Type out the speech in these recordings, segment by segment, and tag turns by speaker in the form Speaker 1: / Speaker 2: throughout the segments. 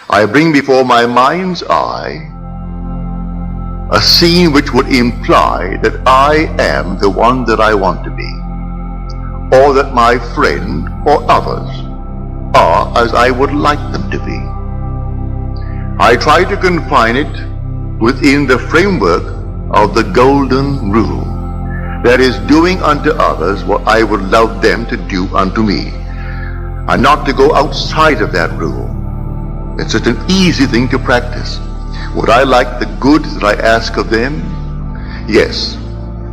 Speaker 1: I bring before my mind's eye a scene which would imply that I am the one that I want to be, or that my friend or others are as I would like them to be. I try to confine it within the framework of the golden rule, that is, doing unto others what I would love them to do unto me, and not to go outside of that rule. It's such an easy thing to practice. Would I like the good that I ask of them? Yes.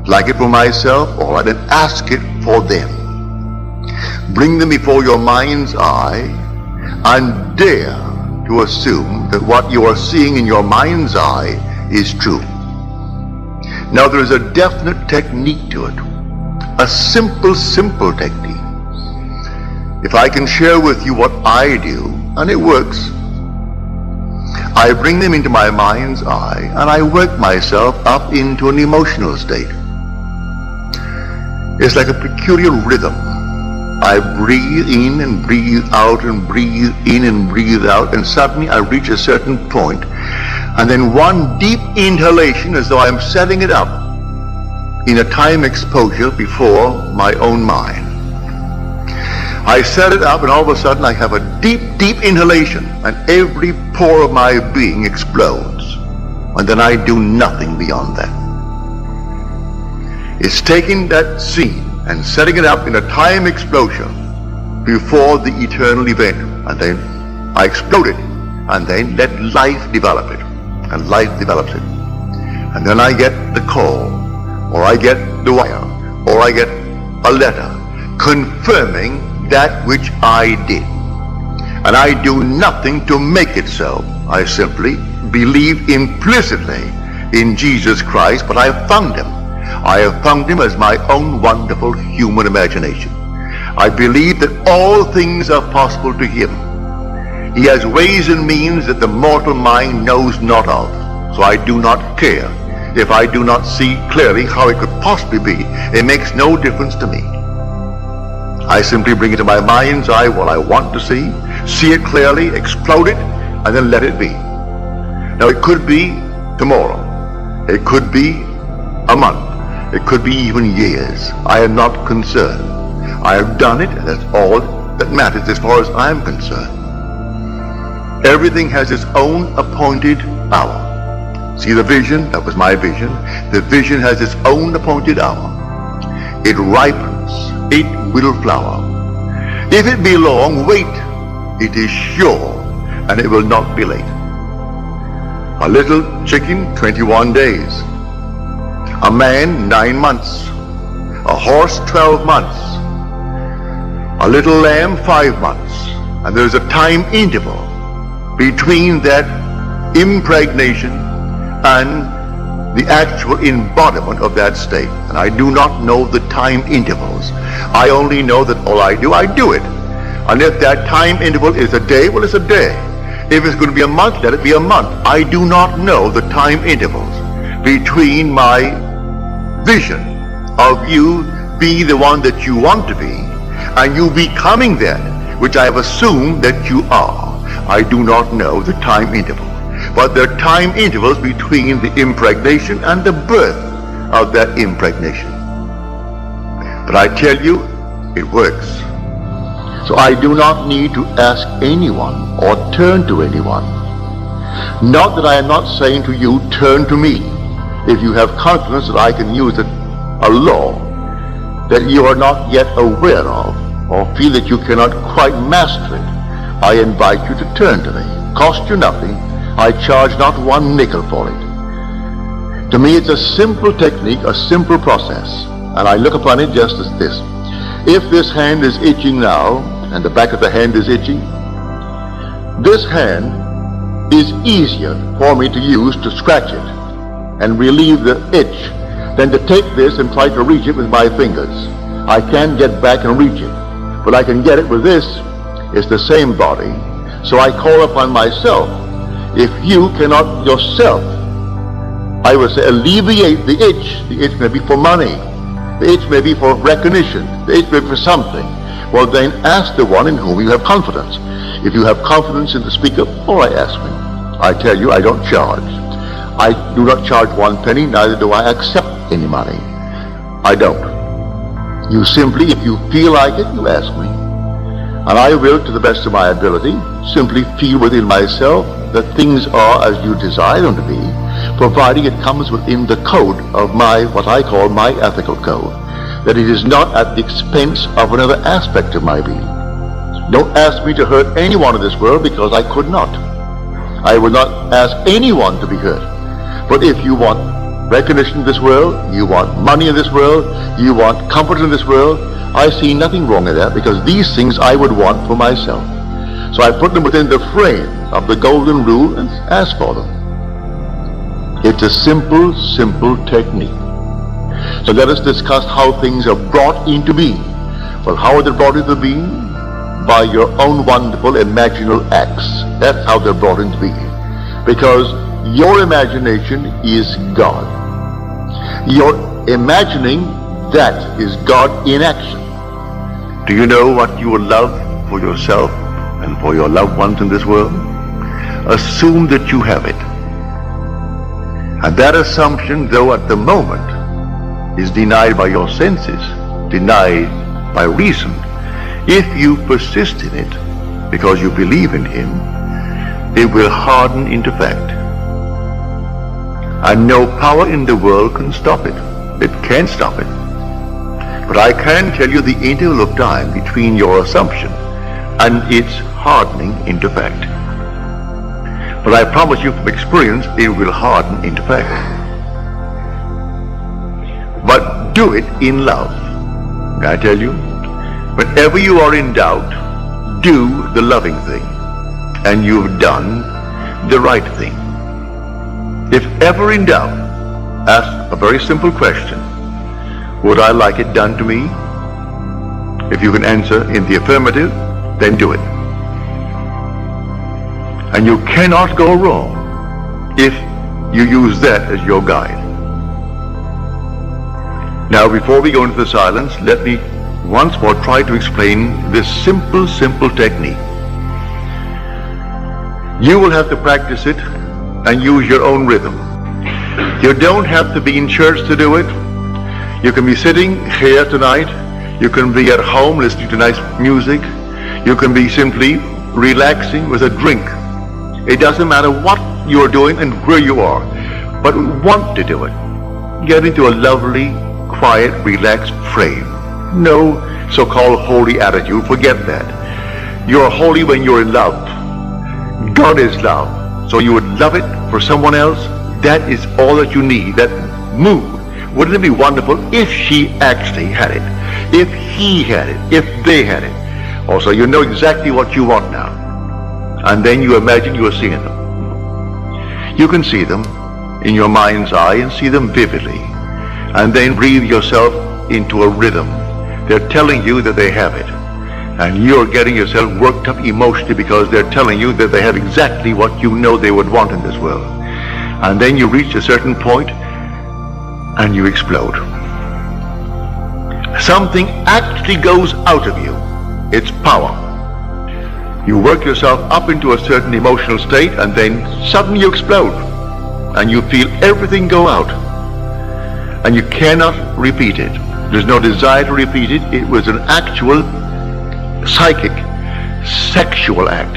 Speaker 1: Like it for myself, or I didn't ask it for them. Bring them before your mind's eye and dare to assume that what you are seeing in your mind's eye is true. Now there is a definite technique to it, a simple technique. If I can share with you what I do, and it works, I bring them into my mind's eye and I work myself up into an emotional state. It's like a peculiar rhythm. I breathe in and breathe out and breathe in and breathe out, and suddenly I reach a certain point, and then one deep inhalation as though I'm setting it up in a time exposure before my own mind. I set it up and all of a sudden I have a deep inhalation and every pore of my being explodes, and then I do nothing beyond that. It's taking that scene and setting it up in a time explosion before the eternal event, and then I explode it, and then let life develop it, and life develops it, and then I get the call, or I get the wire, or I get a letter confirming that which I did, and I do nothing to make it so. I simply believe implicitly in Jesus Christ, but I have found him. I have found him as my own wonderful human imagination. I believe that all things are possible to him. He has ways and means that the mortal mind knows not of, so I do not care if I do not see clearly how it could possibly be. It makes no difference to me. I simply bring into my mind's eye what I want to see it clearly, explode it, and then let it be. Now it could be tomorrow, it could be a month, it could be even years. I am not concerned. I have done it, and that's all that matters as far as I'm concerned. Everything has its own appointed hour. See the vision? That was my vision. The vision has its own appointed hour. It ripens. It will flower. If it be long, wait. It is sure, and it will not be late. A little chicken, 21 days. A man, 9 months. A horse, 12 months. A little lamb, 5 months. And there's a time interval between that impregnation and the actual embodiment of that state. And I do not know the time intervals. I only know that all I do it. And if that time interval is a day, well, it's a day. If it's going to be a month, let it be a month. I do not know the time intervals between my vision of you be the one that you want to be and you becoming that which I have assumed that you are. I do not know the time interval. But there are time intervals between the impregnation and the birth of that impregnation. But I tell you, it works. So I do not need to ask anyone or turn to anyone. Not that I am not saying to you, turn to me. If you have confidence that I can use a law that you are not yet aware of, or feel that you cannot quite master it, I invite you to turn to me. Cost you nothing. I charge not one nickel for it. To me, it's a simple technique, a simple process, and I look upon it just as this. If this hand is itching now, and the back of the hand is itching, this hand is easier for me to use to scratch it and relieve the itch than to take this and try to reach it with my fingers. I can't get back and reach it, but I can get it with this. It's the same body, so I call upon myself. If you cannot yourself, I would say, alleviate the itch may be for money, the itch may be for recognition, the itch may be for something, well then ask the one in whom you have confidence. If you have confidence in the speaker, all right, ask me. I tell you, I don't charge. I do not charge 1 penny, neither do I accept any money. I don't. You simply, if you feel like it, you ask me. And I will, to the best of my ability, simply feel within myself that things are as you desire them to be, providing it comes within the code of my, what I call my ethical code, that it is not at the expense of another aspect of my being. Don't ask me to hurt anyone in this world, because I could not. I will not ask anyone to be hurt. But if you want recognition in this world, you want money in this world, you want comfort in this world, I see nothing wrong in that, because these things I would want for myself. So I put them within the frame of the golden rule and ask for them. It's a simple, simple technique. So let us discuss how things are brought into being. Well, how are they brought into being? By your own wonderful imaginal acts. That's how they're brought into being. Because your imagination is God. Your imagining, that is God in action. Do you know what you will love for yourself and for your loved ones in this world? Assume that you have it. And that assumption, though at the moment, is denied by your senses, denied by reason, if you persist in it because you believe in Him, it will harden into fact. And no power in the world can stop it. It can't stop it. But I can tell you the interval of time between your assumption and its hardening into fact. But I promise you from experience, it will harden into fact. But do it in love. May I tell you? Whenever you are in doubt, do the loving thing, and you've done the right thing. If ever in doubt, ask a very simple question. Would I like it done to me? If you can answer in the affirmative, then do it. And you cannot go wrong if you use that as your guide. Now, before we go into the silence, let me once more try to explain this simple, simple technique. You will have to practice it and use your own rhythm. You don't have to be in church to do it. You can be sitting here tonight. You can be at home listening to nice music. You can be simply relaxing with a drink. It doesn't matter what you're doing and where you are, but want to do it. Get into a lovely, quiet, relaxed frame. No so-called holy attitude. Forget that. You're holy when you're in love. God is love. So you would love it for someone else. That is all that you need. That mood. Wouldn't it be wonderful if she actually had it? If he had it? If they had it? Also, you know exactly what you want now. And then you imagine you are seeing them. You can see them in your mind's eye and see them vividly. And then breathe yourself into a rhythm. They're telling you that they have it. And you're getting yourself worked up emotionally because they're telling you that they have exactly what you know they would want in this world. And then you reach a certain point and you explode. Something actually goes out of you. It's power. You work yourself up into a certain emotional state and then suddenly you explode. And you feel everything go out. And you cannot repeat it. There's no desire to repeat it. It was an actual psychic, sexual act.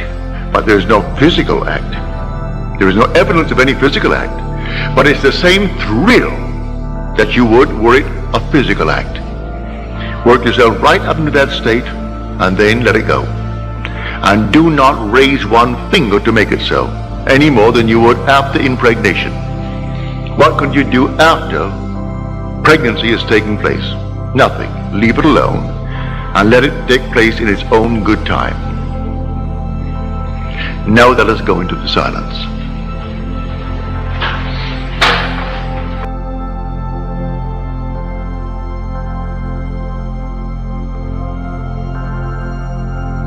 Speaker 1: But there's no physical act. There is no evidence of any physical act. But it's the same thrill that you would were it a physical act. Work yourself right up into that state and then let it go. And do not raise one finger to make it so, any more than you would after impregnation. What can you do after pregnancy is taking place? Nothing. Leave it alone and let it take place in its own good time. Now let us go into the silence.